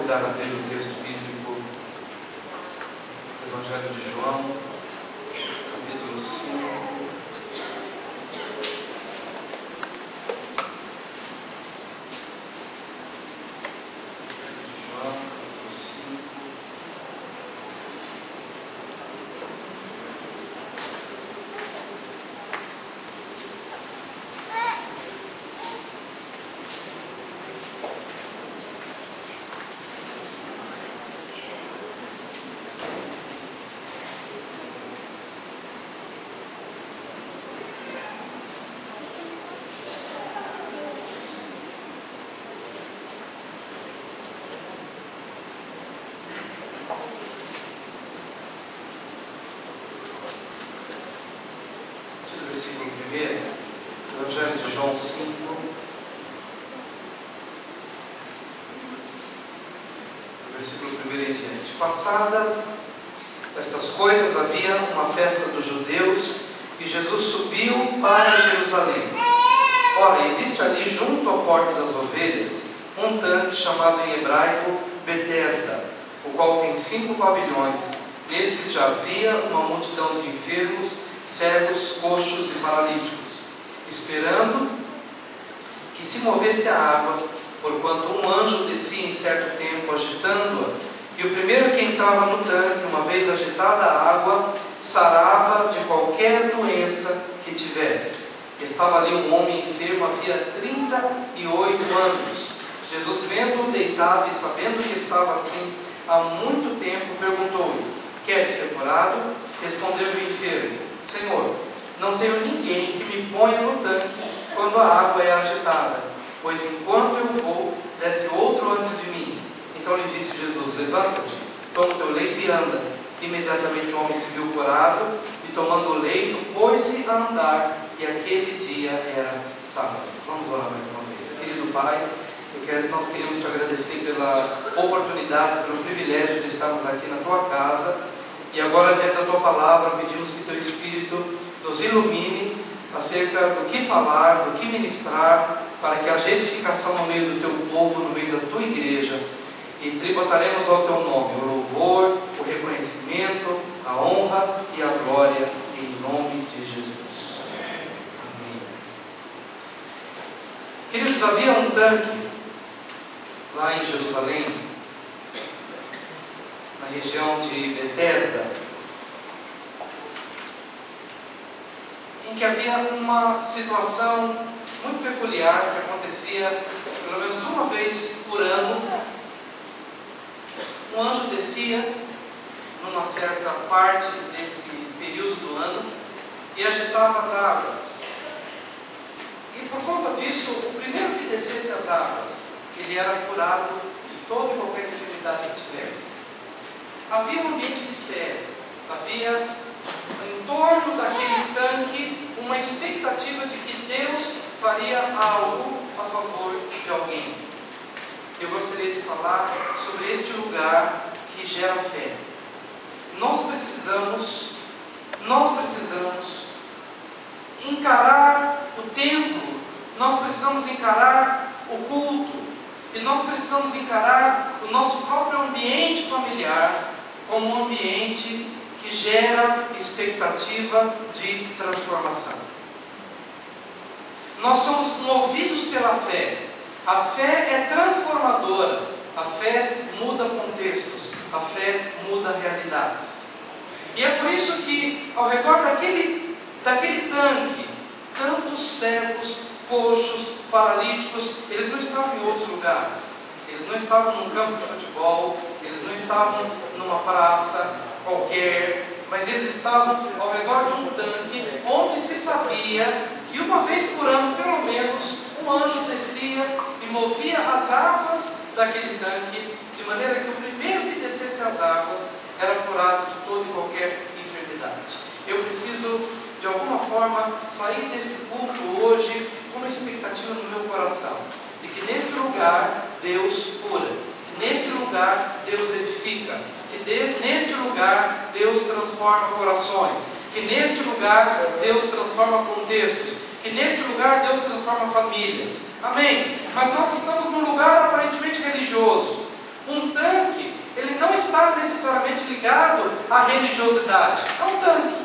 convidar a ver o texto bíblico do Evangelho de João, capítulo 5. Evangelho de João 5, versículo 1 em diante. Passadas estas coisas, havia uma festa dos judeus e Jesus subiu para Jerusalém. Ora, existe ali junto à porta das ovelhas um tanque chamado em hebraico Betesda, o qual tem 5 pavilhões. Nestes jazia uma multidão de enfermos, cegos, coxos e paralíticos, esperando que se movesse a água, porquanto um anjo descia em certo tempo, agitando-a, e o primeiro que entrava no tanque, uma vez agitada a água, sarava de qualquer doença que tivesse. Estava ali um homem enfermo, havia 38 anos. Jesus, vendo-o deitado e sabendo que estava assim há muito tempo, perguntou-lhe: queres ser curado? Respondeu o enfermo: Senhor, não tenho ninguém que me ponha no tanque quando a água é agitada, pois enquanto eu vou, desce outro antes de mim. Então lhe disse Jesus: levanta-te, toma o teu leito e anda. Imediatamente o homem se viu curado, e tomando o leito, pôs-se a andar, e aquele dia era sábado. Vamos orar mais uma vez. Querido Pai, nós queremos te agradecer pela oportunidade, pelo privilégio de estarmos aqui na tua casa, e agora, diante da tua palavra, pedimos que teu Espírito nos ilumine acerca do que falar, do que ministrar, para que haja edificação no meio do teu povo, no meio da tua igreja, e tributaremos ao teu nome o louvor, o reconhecimento, a honra e a glória, em nome de Jesus. Amém. Queridos, havia um tanque lá em Jerusalém, na região de Betesda, em que havia uma situação muito peculiar que acontecia pelo menos uma vez por ano. Um anjo descia numa certa parte desse período do ano e agitava as águas. E por conta disso, o primeiro que descesse as águas, ele era curado de toda e qualquer enfermidade que tivesse. Havia um ambiente de fé, havia em torno daquele tanque uma expectativa de que Deus faria algo a favor de alguém. Eu gostaria de falar sobre este lugar que gera fé. Nós precisamos encarar o templo, nós precisamos encarar o culto, e nós precisamos encarar o nosso próprio ambiente familiar como um ambiente que gera expectativa de transformação. Nós somos movidos pela fé. A fé é transformadora. A fé muda contextos. A fé muda realidades. E é por isso que, ao redor daquele tanque, tantos cegos, coxos, paralíticos, eles não estavam em outros lugares. Eles não estavam num campo de futebol, eles não estavam numa praça qualquer, mas eles estavam ao redor de um tanque, onde se sabia que uma vez por ano, pelo menos, um anjo descia e movia as águas daquele tanque, de maneira que o primeiro que descesse as águas era curado de toda e qualquer enfermidade. Eu preciso, de alguma forma, sair desse culto hoje com uma expectativa no meu coração, de que nesse lugar Deus cura, que nesse lugar Deus edifica, que neste lugar Deus transforma corações, que neste lugar Deus transforma contextos, que neste lugar Deus transforma famílias. Amém? Mas nós estamos num lugar aparentemente religioso, Um tanque, ele não está necessariamente ligado à religiosidade. É um tanque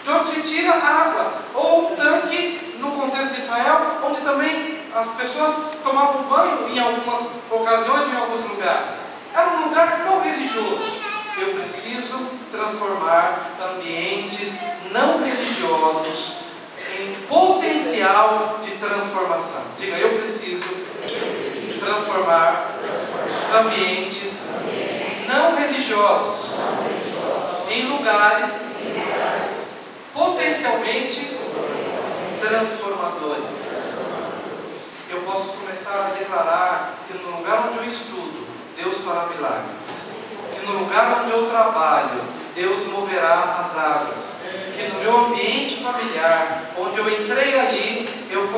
de onde se tira água. Ou um tanque, no contexto de Israel, onde também as pessoas tomavam banho em algumas ocasiões, em alguns lugares. Era um lugar não religioso. Eu preciso transformar ambientes não religiosos em potencial de transformação. Diga, eu preciso transformar ambientes não religiosos em lugares potencialmente transformadores. Eu posso começar a declarar que no lugar onde eu estudo, Deus fará milagres. Que no lugar onde eu trabalho, Deus moverá as águas. Que no meu ambiente familiar, onde eu entrei ali, eu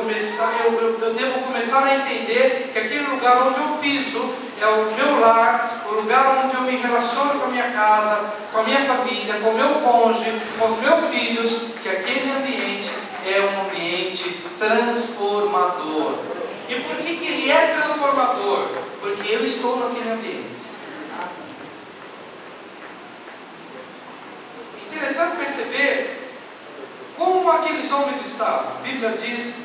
devo começar a entender que aquele lugar onde eu piso é o meu lar, o lugar onde eu me relaciono com a minha casa, com a minha família, com o meu cônjuge, com os meus filhos, que aquele ambiente é um ambiente transformador. E por que ele é transformador? Porque eu estou naquele ambiente. Interessante perceber como aqueles homens estavam. A Bíblia diz,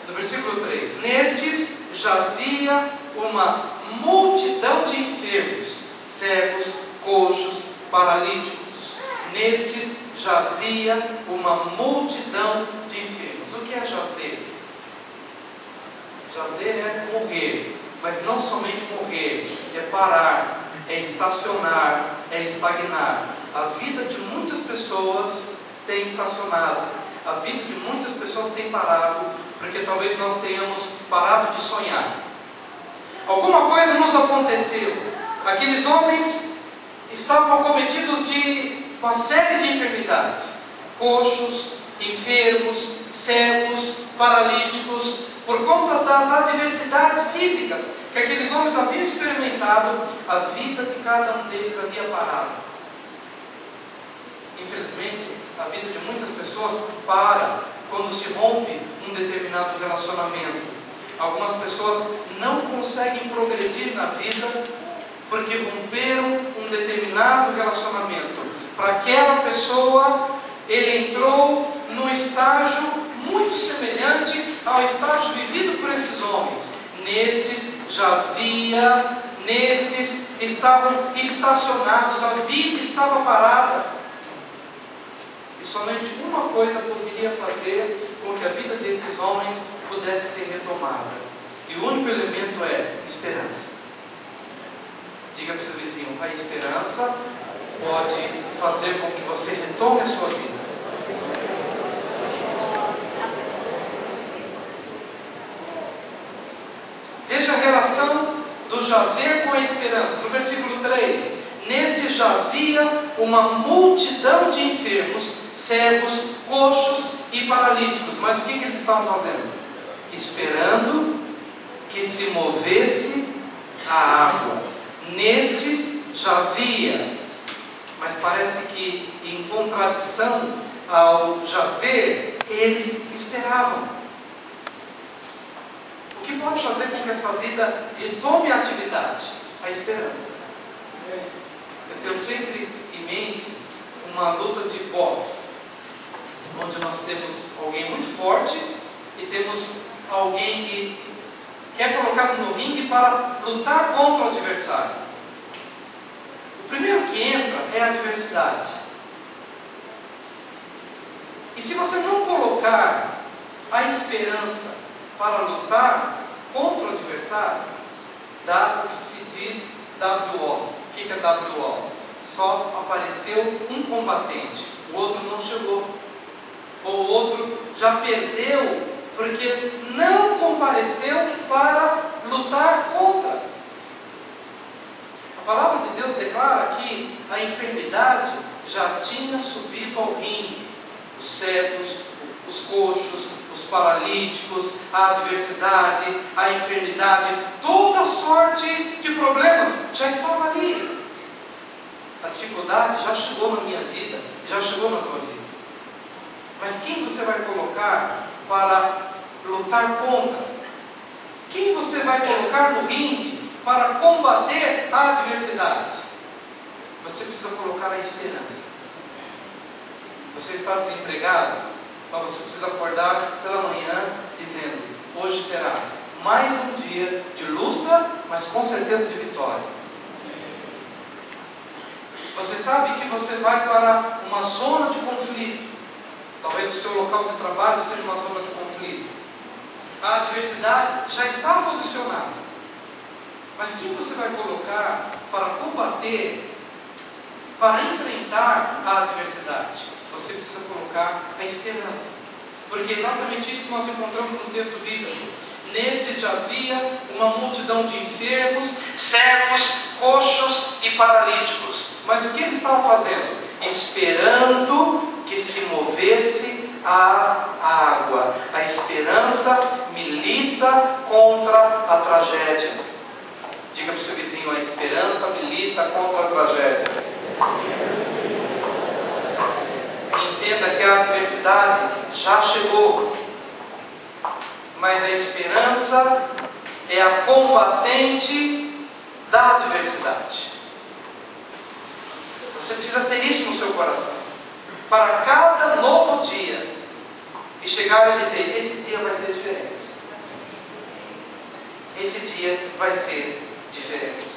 no versículo 3, nestes jazia uma multidão de enfermos, cegos, coxos, paralíticos. Nestes jazia uma multidão de enfermos. O que é jazer? Jazer é morrer, mas não somente morrer, é parar, é estacionar, é estagnar. A vida de muitas pessoas tem estacionado, a vida de muitas pessoas tem parado, porque talvez nós tenhamos parado de sonhar. Alguma coisa nos aconteceu. Aqueles homens estavam acometidos de uma série de enfermidades: coxos, enfermos, cegos, paralíticos, por conta das adversidades físicas que aqueles homens haviam experimentado. A vida de cada um deles havia parado. Infelizmente, a vida de muitas pessoas para quando se rompe um determinado relacionamento. Algumas pessoas não conseguem progredir na vida porque romperam um determinado relacionamento. Para aquela pessoa, ele entrou num estágio muito semelhante ao estágio vivido por estes homens. Nestes jazia, nestes estavam estacionados, a vida estava parada. E somente uma coisa poderia fazer com que a vida destes homens pudesse ser retomada. E o único elemento é esperança. Diga para o seu vizinho, a esperança pode fazer com que você retome a sua vida. Veja a relação do jazer com a esperança. No versículo 3, neste jazia uma multidão de enfermos, cegos, coxos e paralíticos. Mas o que eles estavam fazendo? Esperando que se movesse a água. Nestes jazia. Mas parece que, em contradição ao jazer, eles esperavam. O que pode fazer com que a sua vida retome a atividade? A esperança. Eu tenho sempre em mente uma luta de boxe, onde nós temos alguém muito forte e temos alguém que é colocado no ringue para lutar contra o adversário. O primeiro que entra é a adversidade. E se você não colocar a esperança para lutar contra o adversário, dá o que se diz WO. O que é WO? Só apareceu um combatente, o outro não chegou. Ou o outro já perdeu porque não compareceu para lutar contra. A palavra de Deus declara que a enfermidade já tinha subido ao ringue. Os cegos, os coxos, os paralíticos, a adversidade, a enfermidade, toda sorte de problemas já estava ali. A dificuldade já chegou na minha vida, já chegou na tua vida. Mas quem você vai colocar para lutar contra? Quem você vai colocar no ringue para combater a adversidade? Você precisa colocar a esperança. Você está desempregado, mas você precisa acordar pela manhã dizendo: hoje será mais um dia de luta, mas com certeza de vitória. Você sabe que você vai para uma zona de conflito. Talvez o seu local de trabalho seja uma zona de conflito. A adversidade já está posicionada. Mas quem você vai colocar para combater, para enfrentar a adversidade? Você precisa colocar a esperança. Porque é exatamente isso que nós encontramos no texto bíblico. Neste jazia uma multidão de enfermos, cegos, coxos e paralíticos. Mas o que eles estavam fazendo? Esperando que se movesse a água. A esperança milita contra a tragédia. Diga para o seu vizinho: a esperança milita contra a tragédia. Entenda que a adversidade já chegou, mas a esperança é a combatente da adversidade. Você precisa ter isso no seu coração, para cada novo dia, e chegar a dizer: esse dia vai ser diferente. Esse dia vai ser diferente.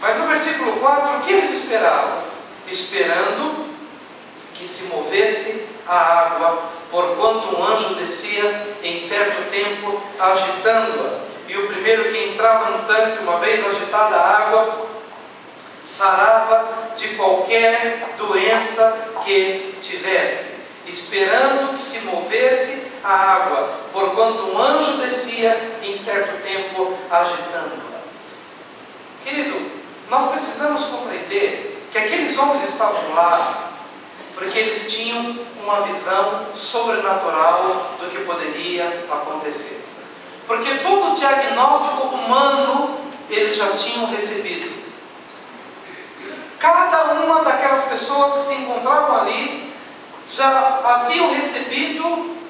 Mas no versículo 4, o que eles esperavam? Esperando que se movesse a água, porquanto um anjo descia em certo tempo agitando-a. E o primeiro que entrava no tanque, uma vez agitada a água, sarava de qualquer doença que tivesse. Esperando que se movesse a água, porquanto um anjo descia em certo tempo agitando-a. Querido, nós precisamos compreender que aqueles homens estavam lá porque eles tinham uma visão sobrenatural do que poderia acontecer. Porque todo o diagnóstico humano eles já tinham recebido. Cada uma daquelas pessoas que se encontravam ali já haviam recebido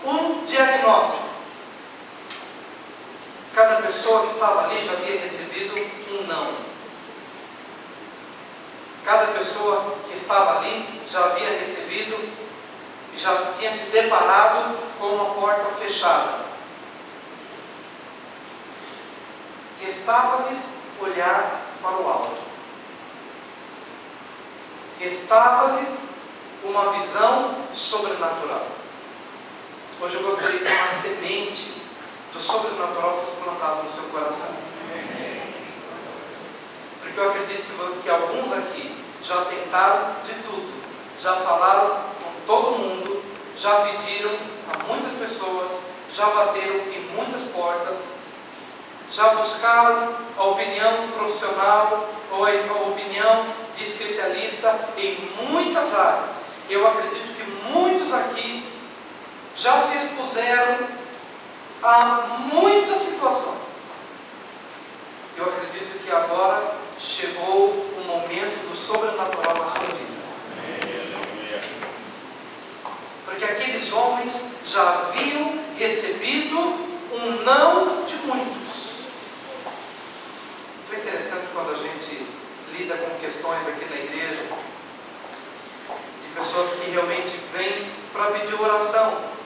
um diagnóstico. Cada pessoa que estava ali já havia recebido um não. Cada pessoa que estava ali já havia recebido e já tinha se deparado com uma porta fechada. Restava-lhes olhar para o alto. Restava-lhes uma visão sobrenatural. Hoje eu gostaria que uma semente do sobrenatural fosse plantada no seu coração. Porque eu acredito que alguns aqui já tentaram de tudo, já falaram com todo mundo, já pediram a muitas pessoas, já bateram em muitas portas, já buscaram a opinião profissional ou a opinião de especialista em muitas áreas. Eu acredito que muitos aqui já se expuseram a muitas situações. Eu acredito que agora chegou o momento do sobrenatural na sua vida. Porque aqueles homens já haviam recebido um não de muitos. Foi interessante quando a gente lida com questões aqui na igreja, de pessoas que realmente vêm para pedir oração.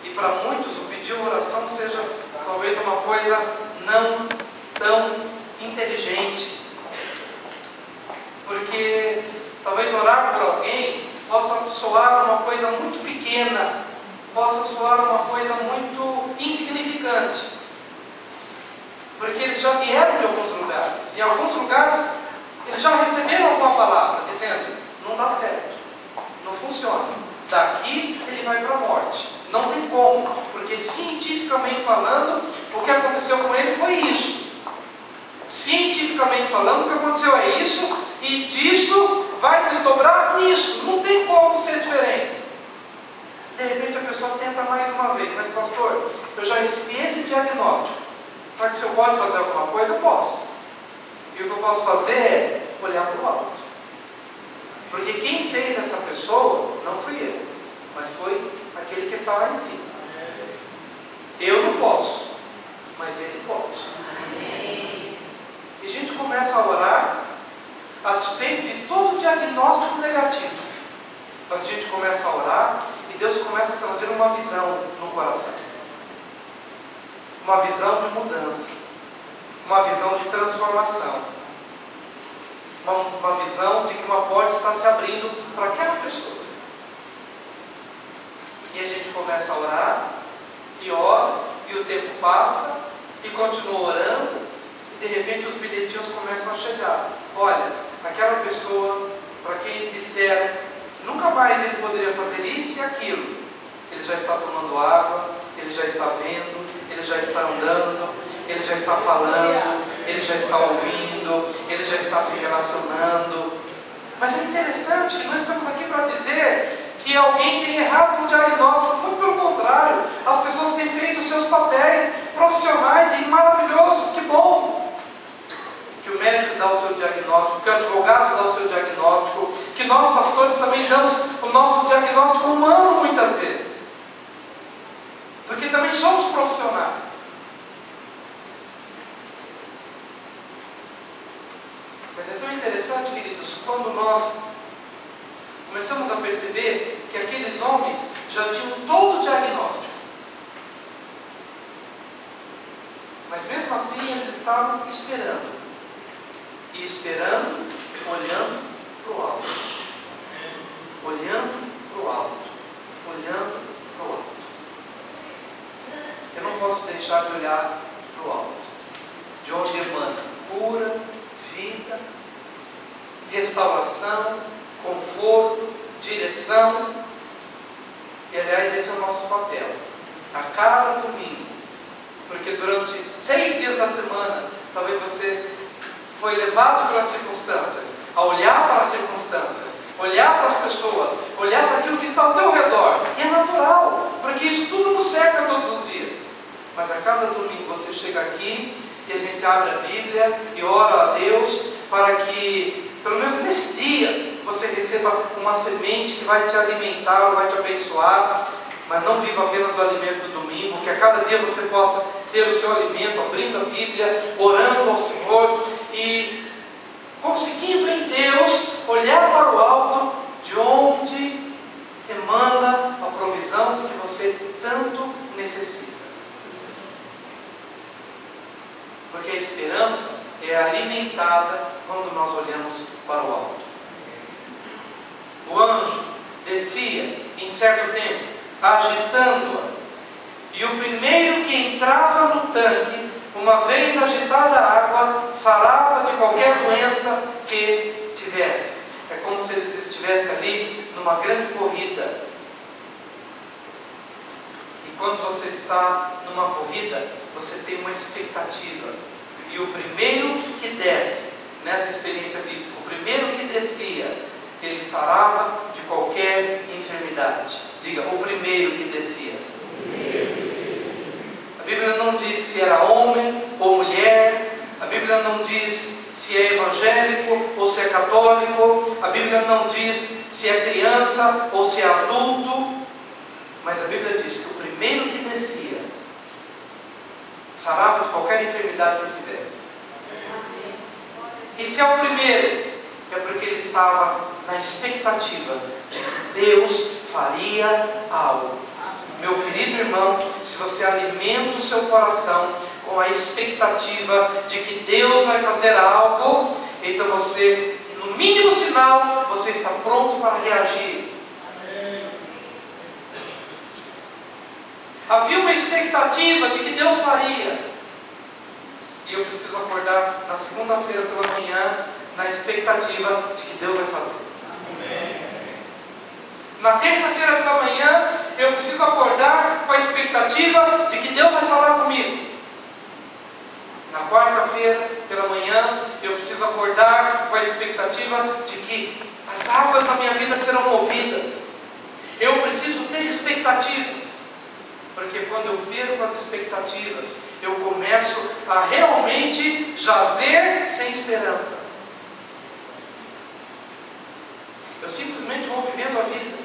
E para muitos o pedir oração seja talvez uma coisa não tão inteligente. Porque talvez orar por alguém possa soar uma coisa muito pequena, possa soar uma coisa muito insignificante. Porque eles já vieram de alguns lugares. E em alguns lugares eles já receberam alguma palavra dizendo: não dá certo, não funciona, daqui ele vai para a morte. Não tem como, porque cientificamente falando, o que aconteceu com ele foi isso. Cientificamente falando, o que aconteceu é isso, e disso vai desdobrar nisso. Não tem como ser diferente. De repente a pessoa tenta mais uma vez: mas pastor, eu já recebi esse diagnóstico. Será que o senhor pode fazer alguma coisa? Eu posso. E o que eu posso fazer é olhar para o alto. Porque quem fez essa pessoa não fui eu, mas foi aquele que está lá em cima. Eu não posso, mas ele pode. uma visão de mudança, uma visão de transformação, uma visão de que uma porta está se abrindo para aquela pessoa. E a gente começa a orar, e ora, e o tempo passa, e continua orando, e de repente os bilhetinhos começam a chegar. Olha, aquela pessoa para quem disseram que nunca mais ele poderia fazer isso e aquilo, ele já está tomando água, ele já está vendo, ele já está andando, ele já está falando, ele já está ouvindo, ele já está se relacionando. Mas é interessante que nós estamos aqui para dizer que alguém tem errado no diagnóstico. Muito pelo contrário, as pessoas têm feito os seus papéis profissionais e maravilhoso, que bom que o médico dá o seu diagnóstico, que o advogado dá o seu diagnóstico, que nós pastores também damos o nosso diagnóstico humano muitas vezes, porque também somos profissionais. Mas é tão interessante, queridos, quando nós começamos a perceber que aqueles homens já tinham todo o diagnóstico, mas mesmo assim eles estavam esperando, e esperando, olhando para o alto, olhando para o alto, olhando para o alto. Eu não posso deixar de olhar para o alto, de onde emana cura, vida, restauração, conforto, direção. E aliás, esse é o nosso papel a cada domingo, porque durante 6 dias da semana talvez você foi levado pelas circunstâncias a olhar para as circunstâncias, olhar para as pessoas, olhar para aquilo que está ao teu redor, e é natural, porque isso tudo nos cerca todos os dias. Mas a cada domingo você chega aqui e a gente abre a Bíblia e ora a Deus para que, pelo menos nesse dia, você receba uma semente que vai te alimentar, vai te abençoar, mas não viva apenas do alimento do domingo, que a cada dia você possa ter o seu alimento, abrindo a Bíblia, orando ao Senhor e conseguindo em Deus olhar para o alto, de onde emana a provisão de que você tanto necessita. Porque a esperança é alimentada quando nós olhamos para o alto. O anjo descia em certo tempo, agitando-a, e o primeiro que entrava no tanque, uma vez agitada a água, sarava de qualquer doença que tivesse. É como se ele estivesse ali numa grande corrida. E quando você está numa corrida, você tem uma expectativa. E o primeiro que desce, nessa experiência bíblica, o primeiro que descia, ele sarava de qualquer enfermidade. Diga, o primeiro que descia. A Bíblia não diz se era homem ou mulher. A Bíblia não diz se é evangélico ou se é católico. A Bíblia não diz se é criança ou se é adulto. Mas a Bíblia diz que o primeiro que descia sarava de qualquer enfermidade que tivesse. E se é o primeiro, é porque ele estava na expectativa de que Deus faria algo. Meu querido irmão, se você alimenta o seu coração com a expectativa de que Deus vai fazer algo, então você, no mínimo sinal, você está pronto para reagir. Havia uma expectativa de que Deus faria. E eu preciso acordar na segunda-feira pela manhã na expectativa de que Deus vai fazer. Amém. Na terça-feira pela manhã eu preciso acordar com a expectativa de que Deus vai falar comigo. Na quarta-feira pela manhã eu preciso acordar com a expectativa de que as águas da minha vida serão movidas. Eu preciso ter expectativas. Porque quando eu perco as expectativas, eu começo a realmente jazer sem esperança. Eu simplesmente vou vivendo a vida.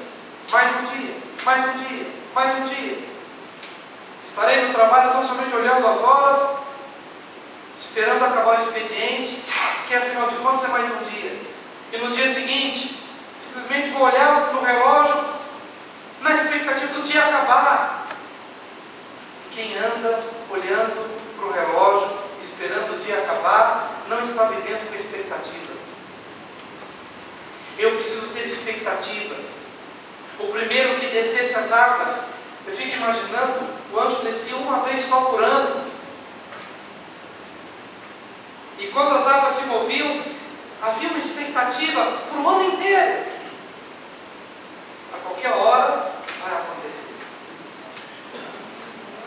Mais um dia, mais um dia, mais um dia. Estarei no trabalho tão somente olhando as horas, esperando acabar o expediente, que afinal de contas é mais um dia. E no dia seguinte, simplesmente vou olhar no relógio, na expectativa do dia acabar. Que quem anda olhando para o relógio, esperando o dia acabar, não está vivendo com expectativas. Eu preciso ter expectativas. O primeiro que descesse as águas, eu fico imaginando, o anjo descia uma vez só por ano. E quando as águas se moviam, havia uma expectativa para o ano inteiro. A qualquer hora vai acontecer.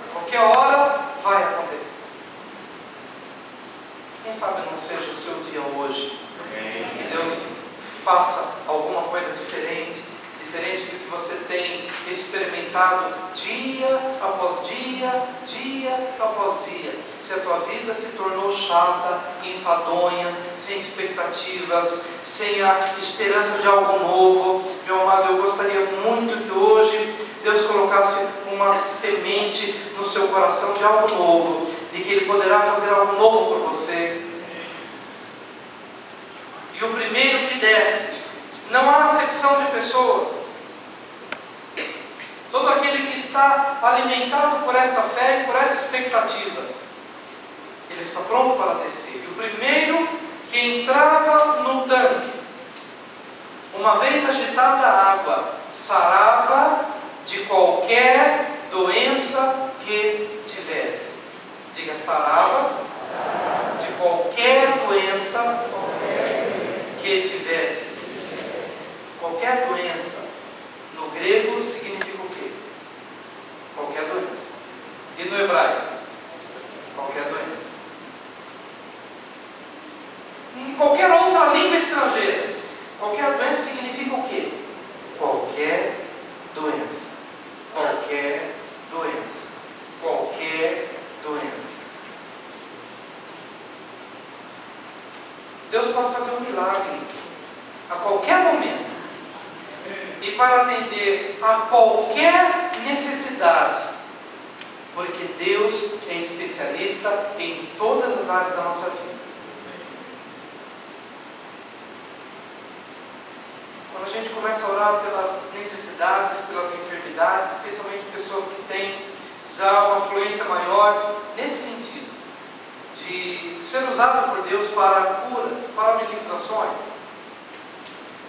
A qualquer hora vai acontecer. Quem sabe não seja o seu dia hoje. Que Deus faça alguma coisa diferente do que você tem experimentado dia após dia, dia após dia. Se a tua vida se tornou chata, enfadonha, sem expectativas, sem a esperança de algo novo, meu amado, eu gostaria muito que hoje Deus colocasse uma semente no seu coração de algo novo, de que Ele poderá fazer algo novo por você. E o primeiro que desce, não há acepção de pessoas. Todo aquele que está alimentado por esta fé e por essa expectativa, ele está pronto para descer. E o primeiro que entrava no tanque, uma vez agitada a água, sarava de qualquer doença que tivesse. Diga, sarava de qualquer doença que tivesse. Qualquer doença, no grego significa o quê? Qualquer doença. E no hebraico? Qualquer doença. Em qualquer outra língua estrangeira, qualquer doença significa o quê? Qualquer doença. Qualquer doença. Qualquer doença. Deus pode fazer um milagre a qualquer momento. E para atender a qualquer necessidade. Porque Deus é especialista em todas as áreas da nossa vida. Quando a gente começa a orar pelas necessidades, pelas enfermidades, especialmente pessoas que têm já uma fluência maior, nesse sentido, de ser usado por Deus para curas, para ministrações,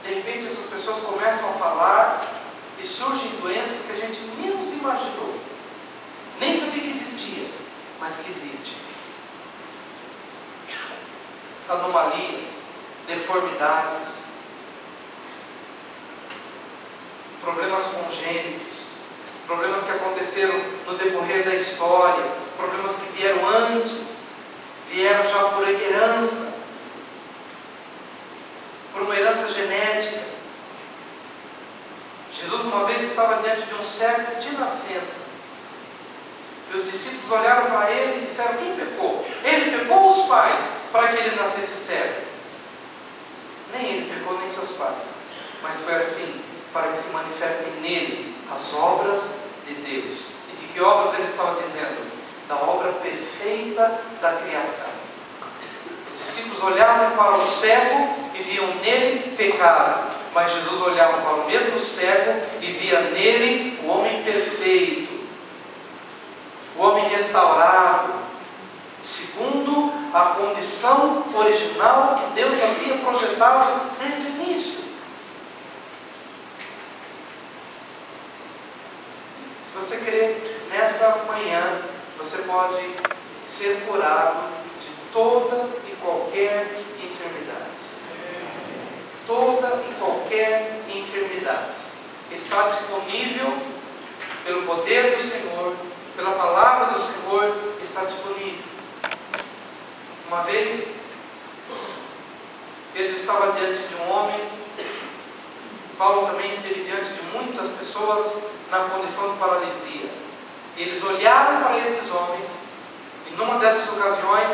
de repente essas pessoas começam a falar e surgem doenças que a gente menos imaginou, nem sabia que existia, mas que existe. Anomalias, deformidades, problemas congênitos, problemas que aconteceram no decorrer da história, problemas que vieram antes, vieram já por herança, por uma herança genética. Jesus uma vez estava diante de um cego de nascença. E os discípulos olharam para ele e disseram: quem pecou? Ele pecou ou os pais para que ele nascesse cego? Nem ele pecou, nem seus pais. Mas foi assim, para que se manifestem nele as obras de Deus. E de que obras ele estava dizendo? Da obra perfeita da criação. Os discípulos olhavam para o cego e viam nele pecado, mas Jesus olhava para o mesmo cego e via nele o homem perfeito, o homem restaurado, segundo a condição original que Deus havia projetado desde o início. Se você querer, nessa manhã, você pode ser curado de toda e qualquer enfermidade. Toda e qualquer enfermidade está disponível pelo poder do Senhor, pela palavra do Senhor, está disponível. Uma vez, Pedro estava diante de um homem, Paulo também esteve diante de muitas pessoas na condição de paralisia. Eles olharam para esses homens e numa dessas ocasiões,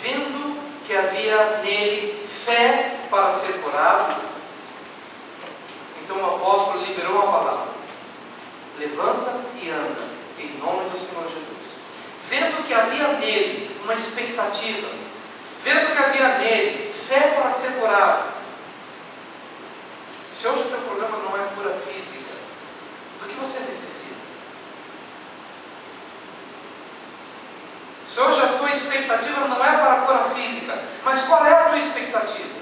vendo que havia nele fé para ser curado, então o apóstolo liberou uma palavra: levanta e anda, em nome do Senhor Jesus. Vendo que havia nele uma expectativa, vendo que havia nele fé para ser curado. Se hoje o teu problema não é cura física, do que você necessita? Se hoje a tua expectativa não é para a cura física, mas qual é a tua expectativa?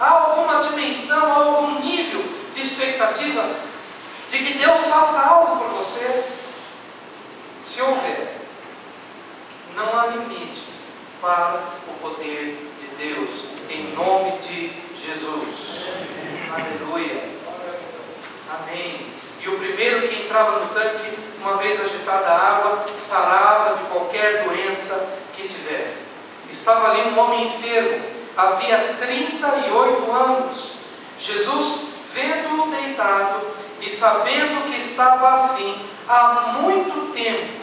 Há alguma dimensão, há algum nível de expectativa de que Deus faça algo por você? Se houver, não há limites para o poder de Deus, em nome de Jesus. Aleluia. Amém. E o primeiro que entrava no tanque, uma vez agitada a água, sarava de qualquer doença que tivesse. Estava ali um homem enfermo, havia 38 anos. Jesus, vendo-o deitado e sabendo que estava assim há muito tempo,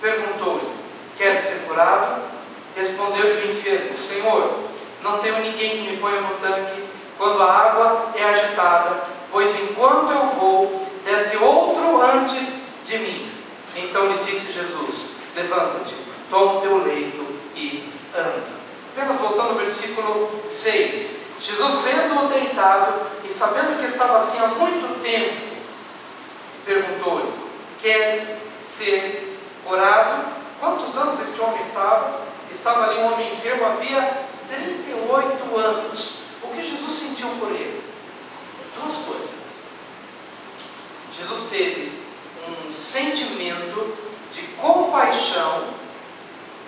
perguntou-lhe: quer ser curado? Respondeu-lhe o enfermo: Senhor, não tenho ninguém que me ponha no tanque quando a água é agitada, pois enquanto eu vou, desce outro antes de mim. Então lhe disse Jesus: levanta-te, toma o teu leito e anda. Apenas voltando ao versículo 6. Jesus, vendo-o deitado e sabendo que estava assim há muito tempo, perguntou-lhe: queres ser curado? Quantos anos este homem estava? Estava ali um homem enfermo, havia 38 anos. O que Jesus sentiu por ele? Duas coisas. Jesus teve um sentimento de compaixão,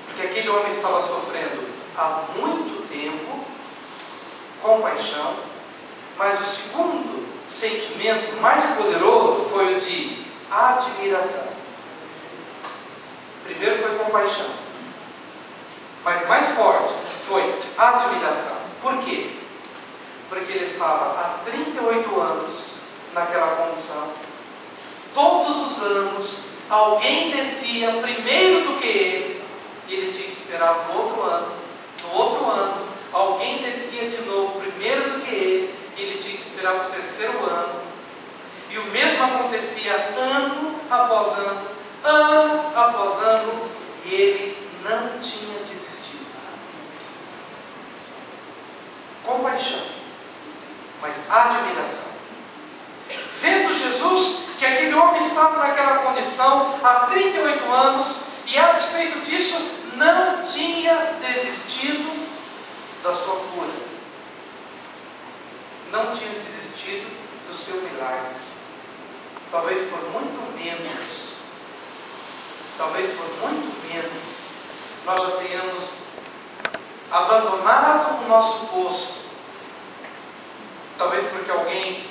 porque aquele homem estava sofrendo há muito tempo, compaixão. Mas o segundo sentimento mais poderoso foi o de admiração. Primeiro foi compaixão, mas mais forte foi admiração. Por quê? Porque ele estava há 38 anos naquela condição. Todos os anos alguém descia primeiro do que ele, e ele tinha que esperar no outro ano. No outro ano alguém descia de novo primeiro do que ele, e ele tinha que esperar para o terceiro ano. E o mesmo acontecia ano após ano, ano após ano, e ele não tinha desistido. Compaixão, mas admiração. Vendo Jesus que aquele homem estava naquela condição há 38 anos, e a despeito disso não tinha desistido da sua cura, não tinha desistido do seu milagre. Talvez por muito menos, nós já tenhamos abandonado o nosso posto. Talvez porque alguém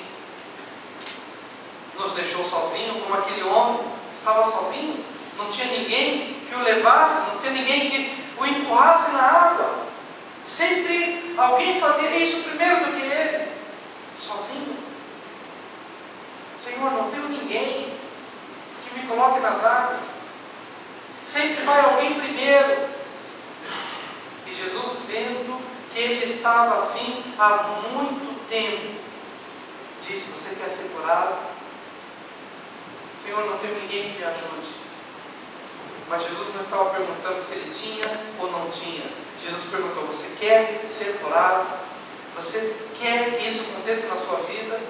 nos deixou sozinho, como aquele homem estava sozinho, não tinha ninguém que o levasse, não tinha ninguém que o empurrasse na água. Sempre alguém fazia isso primeiro do que ele, sozinho. Senhor, não tenho ninguém que me coloque nas águas. Sempre vai alguém primeiro. E Jesus, vendo que ele estava assim há muito tempo, disse: você quer ser curado? Senhor, não tenho ninguém que me ajude. Mas Jesus não estava perguntando se ele tinha ou não tinha. Jesus perguntou: você quer ser curado? Você quer que isso aconteça na sua vida?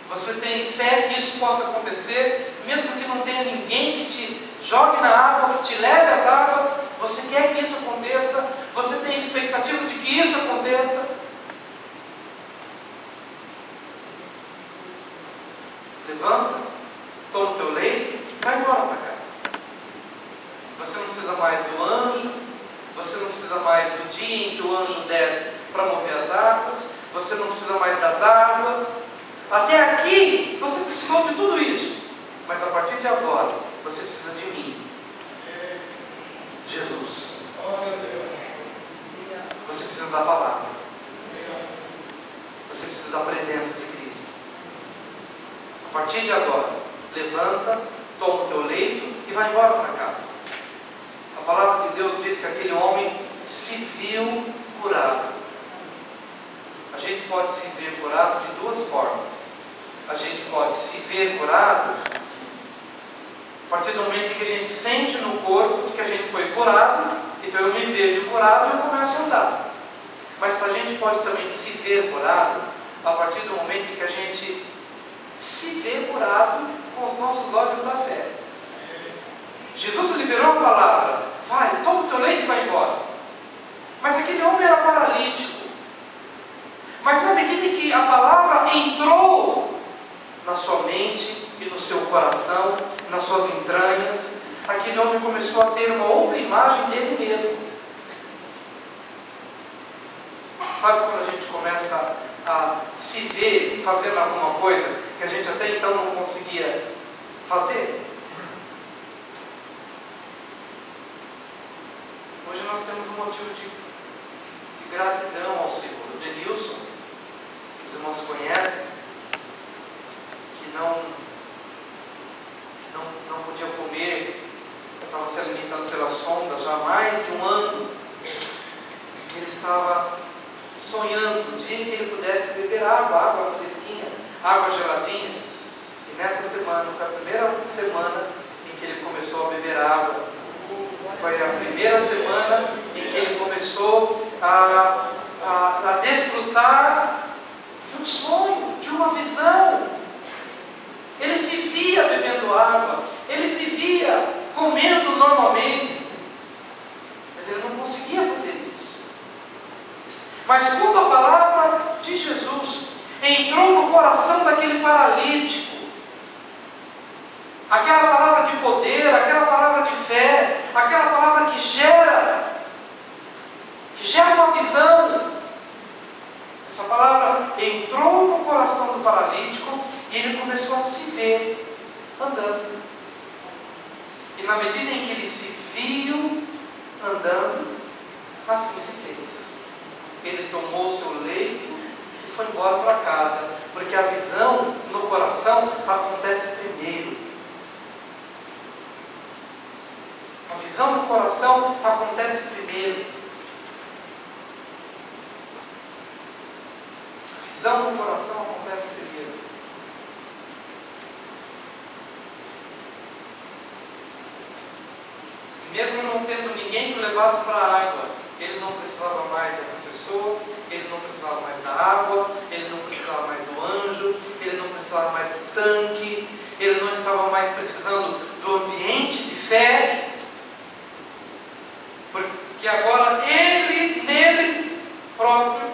Você tem fé que isso possa acontecer, mesmo que não tenha ninguém que te jogue na água, que te leve às águas? Você quer que isso aconteça? Você tem expectativa de que isso aconteça? Levanta, toma o teu leito, vai embora para casa. Você não precisa mais do anjo, você não precisa mais do dia em que o anjo desce para mover as águas, você não precisa mais das águas. Até aqui você precisou de tudo isso, mas a partir de agora você precisa de mim, Jesus. Você precisa da palavra, você precisa da presença de Cristo. A partir de agora, levanta, toma o teu leito e vai embora para casa. A palavra de Deus diz que aquele homem se viu curado. A gente pode se ver curado de duas formas. A gente pode se ver curado a partir do momento em que a gente sente no corpo que a gente foi curado, então eu me vejo curado e eu começo a andar. Mas a gente pode também se ver curado a partir do momento em que a gente se vê curado com os nossos olhos da fé. Jesus liberou a palavra: vai, toma o teu leito e vai embora. Mas aquele homem era paralítico. Mas na medida em que a palavra entrou na sua mente e no seu coração, nas suas entranhas, aquele homem começou a ter uma outra imagem dele mesmo. Sabe quando a gente começa a se ver fazendo alguma coisa que a gente até então não conseguia fazer? Hoje nós temos um motivo de gratidão ao Senhor. O Denilson, que os irmãos conhecem, que não podia comer, estava se alimentando pela sonda já há mais de um ano. Ele estava sonhando o dia em que ele pudesse beber água fresquinha, água geladinha. E nessa semana, foi a primeira semana em que ele começou a beber água. Foi a primeira semana em que ele começou a desfrutar de um sonho, de uma visão. Ele se via bebendo água, ele se via comendo normalmente, mas ele não conseguia fazer isso. Mas quando a palavra de Jesus entrou no coração daquele paralítico, aquela palavra de poder, aquela palavra de fé, aquela palavra que gera uma visão, essa palavra entrou no coração do paralítico e ele começou a se ver andando. E na medida em que ele se viu andando, assim se fez. Ele tomou o seu leito e foi embora para casa, porque a visão no coração acontece primeiro. A visão no coração acontece primeiro. A visão no coração acontece primeiro. Mesmo não tendo ninguém que levasse para a água, ele não precisava mais dessa pessoa, ele não precisava mais da água, ele não precisava mais do anjo, ele não precisava mais do tanque, ele não estava mais precisando do ambiente de fé, porque agora nele próprio,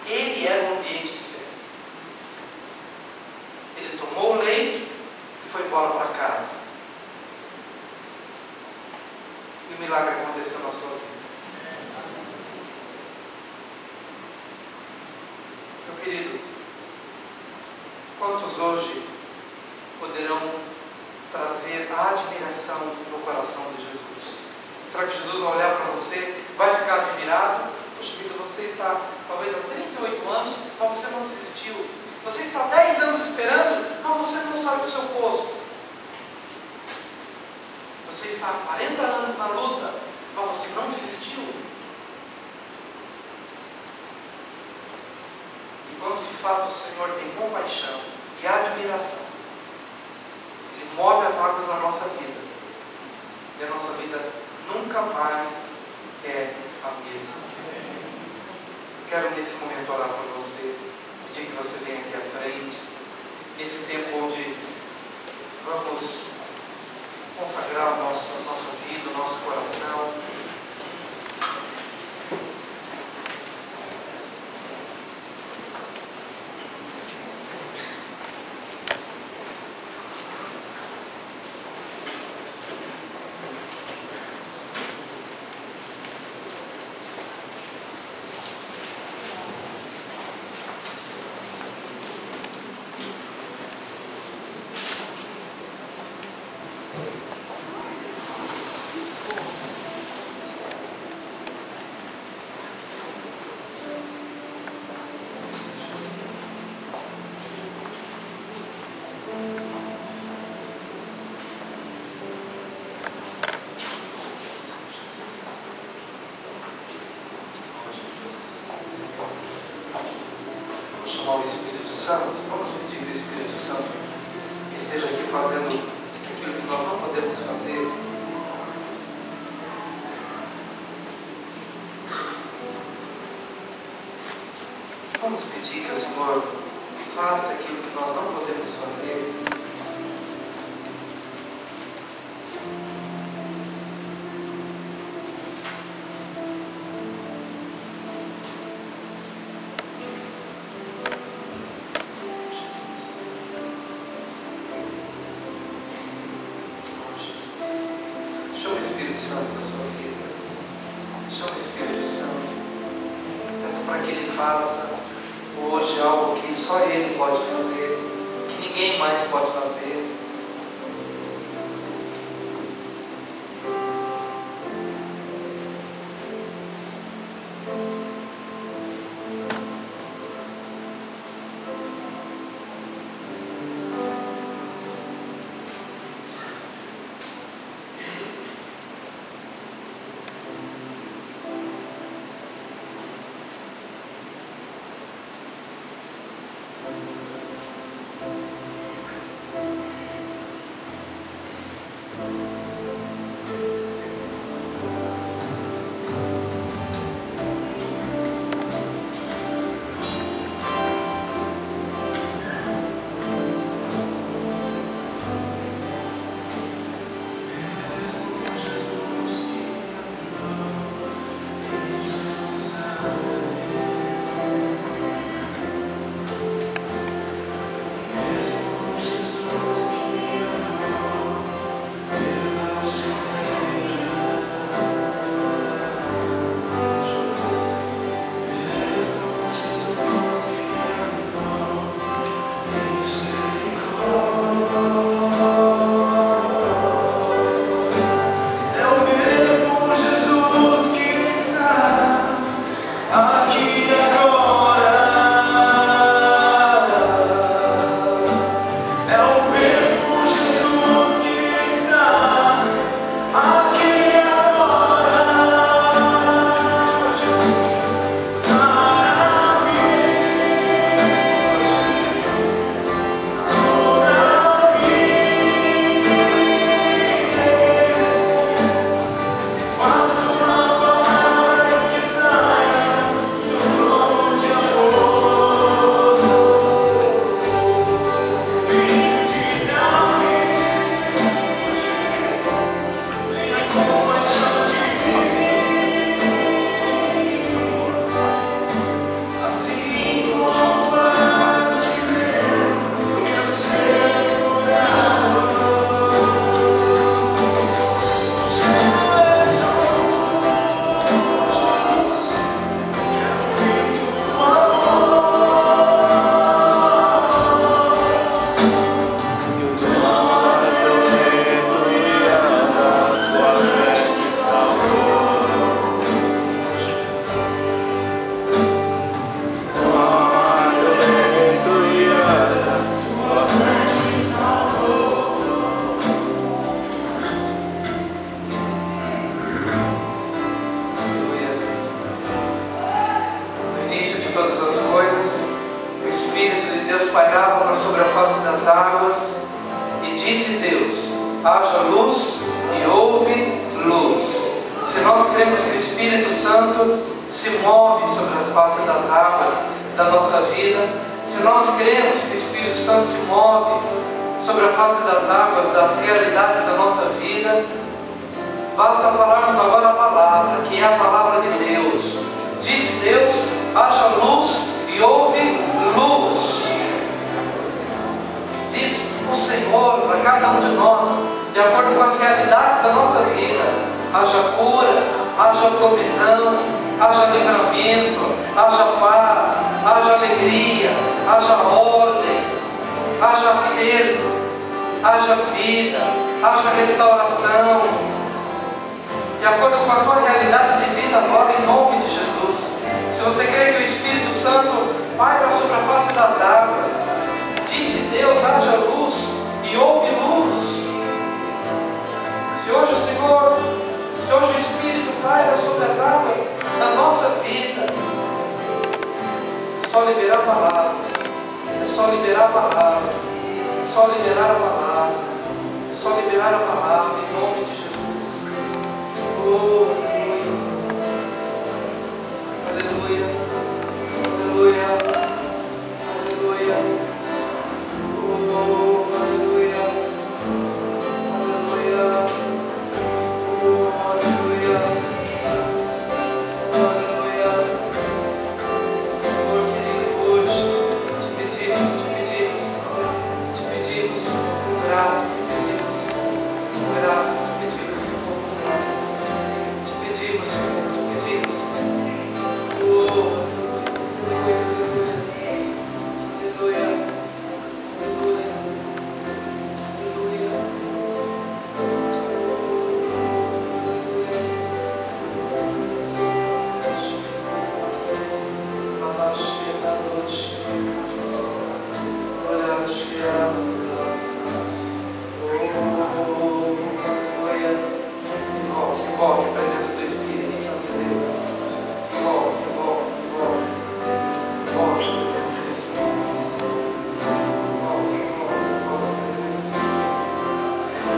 ele era um ambiente de fé. Ele tomou o leito e foi embora para casa. E o milagre aconteceu na sua vida. Meu querido, quantos hoje poderão trazer a admiração no coração de Jesus? Será que Jesus vai olhar para você, vai ficar admirado? Poxa vida, você está talvez há 38 anos, mas você não desistiu. Você está 10 anos esperando, mas você não sabe do seu posto. Você está há 40 anos na luta, mas você não desistiu. E quando de fato o Senhor tem compaixão e admiração, Ele move as águas na nossa vida. E a nossa vida nunca mais é a mesma. Quero nesse momento orar por você, pedir que você venha aqui à frente, nesse tempo onde vamos consagrar a nossa vida, o nosso coração. Chamar o Espírito Santo, vamos pedir que o Espírito Santo esteja aqui fazendo aquilo que nós não podemos fazer. Vamos pedir que o Senhor faça aquilo que nós não podemos fazer. Santo na sua vida. Chama o Espírito Santo. Peça para que Ele faça hoje algo que só Ele pode fazer, que ninguém mais pode fazer. Aleluia.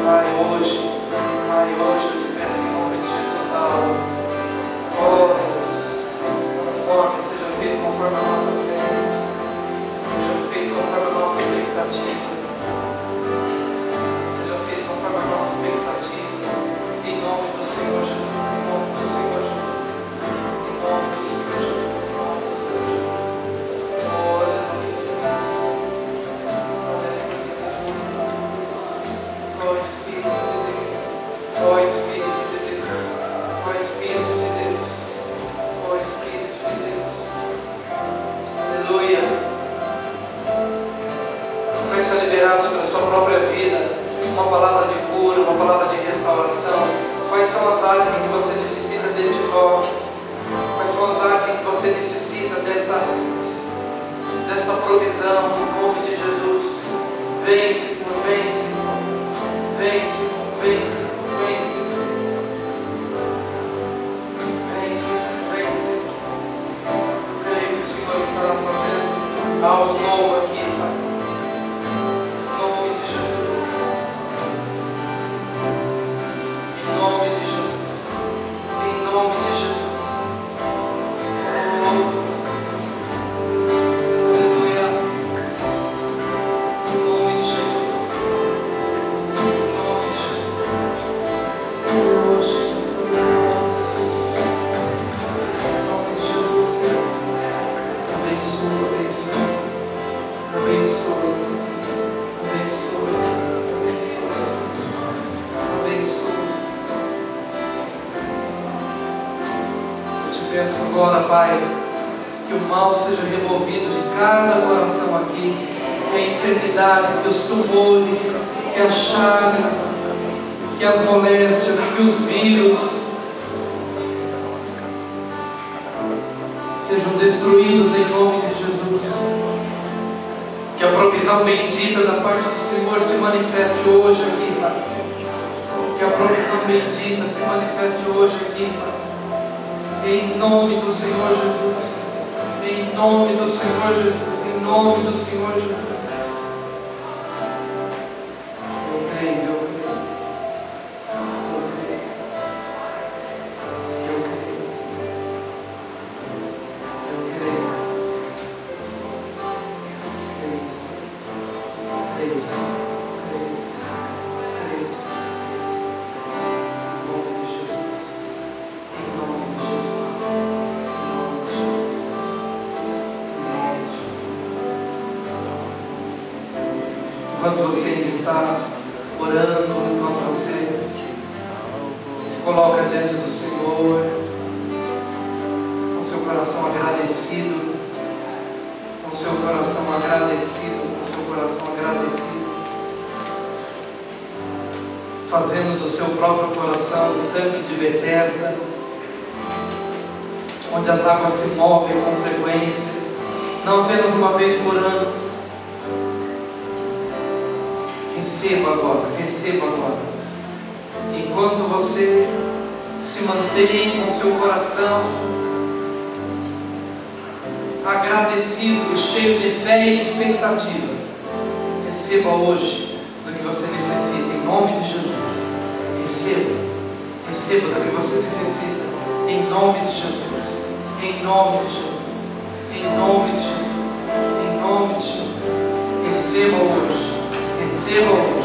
Pai, hoje eu te peço em nome de Jesus a alma. Oh Deus, seja feito conforme a nossa fé, seja feito conforme a nossa expectativa, seja feito conforme a nossa expectativa, em nome do Senhor Jesus, em nome do Senhor Jesus, em nome do Senhor Jesus, em nome do Senhor Jesus. Ora, ó Espírito de Deus, ó Espírito de Deus, ó Espírito de Deus, ó Espírito de Deus. Aleluia. Comece a liberar sobre a sua própria vida uma palavra de cura, uma palavra de restauração. Quais são as áreas em que você necessita deste toque? Quais são as áreas em que você necessita desta provisão, no nome de Jesus? Vence, vence, vence, vence, vence, vence, vence. Creio que o Senhor estará fazendo algo novo aqui, Pai. Em nome de Jesus. Em nome de Jesus. Em nome de Jesus. Aleluia. Em nome de Jesus. Em nome de Jesus. Oh, Jesus. Em nome de Jesus. Abençoa, abençoa. Abençoa, Senhor. Abençoa, Senhor. Abençoa. Abençoa, Senhor. Eu te peço agora, Pai, que o mal seja removido de cada coração aqui, que a enfermidade, que os tumores, que as chagas, que as moléstias, que os vírus sejam destruídos em nome de Jesus. Que a provisão bendita da parte do Senhor se manifeste hoje aqui, Pai. Que a provisão bendita se manifeste hoje aqui, Pai. Em nome do Senhor Jesus. Em nome do Senhor Jesus. Em nome do Senhor Jesus. Eu creio, eu creio. Eu creio. Eu creio. Eu creio. Creio. Creio. Creio. Em nome de Jesus. Em nome de Jesus. Enquanto você ainda está orando, enquanto você se coloca diante do Senhor, com seu coração agradecido, com seu coração agradecido, com seu coração agradecido, fazendo do seu próprio coração um tanque de Betesda, onde as águas se movem com frequência, não apenas uma vez por ano. Receba agora, receba agora. Enquanto você se mantém com seu coração agradecido, cheio de fé e expectativa, receba hoje do que você necessita, em nome de Jesus. Receba, receba do que você necessita, em nome de Jesus, em nome de Jesus, em nome de Jesus, em nome de Jesus. Receba hoje, receba hoje.